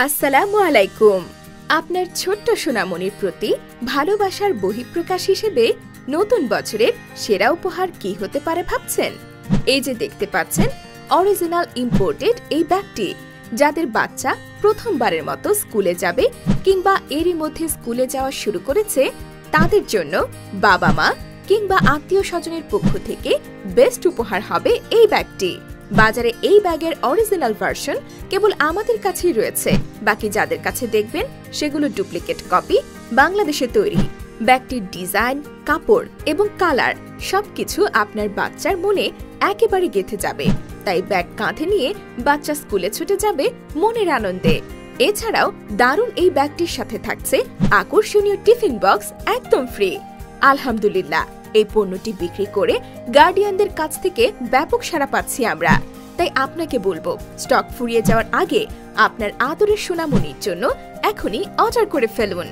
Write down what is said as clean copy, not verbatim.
আসসালামু আলাইকুম। আপনার ছোট্ট সোনামণির প্রতি ভালোবাসার বহিঃপ্রকাশ হিসেবে নতুন বছরের সেরা উপহার কি হতে পারে ভাবছেন? এই যে দেখতে পাচ্ছেন অরিজিনাল ইম্পোর্টেড এই ব্যাগটি, যাদের বাচ্চা প্রথমবারের মতো স্কুলে যাবে কিংবা এরই মধ্যে স্কুলে যাওয়া শুরু করেছে, তাদের জন্য বাবা মা কিংবা আত্মীয় স্বজনের পক্ষ থেকে বেস্ট উপহার হবে এই ব্যাগটি। বাজারে এই ব্যাগের অরিজিনাল ভার্সন কেবল আমাদের কাছেই রয়েছে, বাকি যাদের কাছে দেখবেন সেগুলো ডুপ্লিকেট কপি, বাংলাদেশে তৈরি। ব্যাগটির ডিজাইন, কাপড় এবং কালার সবকিছু আপনার বাচ্চার মনে একেবারে গেঁথে যাবে, তাই ব্যাগ কাঁধে নিয়ে বাচ্চা স্কুলে ছুটে যাবে মনের আনন্দে। এছাড়াও দারুণ এই ব্যাগটির সাথে থাকছে আকর্ষণীয় টিফিন বক্স একদম ফ্রি। আলহামদুলিল্লাহ, এই পণ্যটি বিক্রি করে গার্ডিয়ানদের কাছ থেকে ব্যাপক সাড়া পাচ্ছি আমরা। তাই আপনাকে বলবো, স্টক ফুরিয়ে যাওয়ার আগে আপনার আদরের সোনামণির জন্য এখনই অর্ডার করে ফেলুন।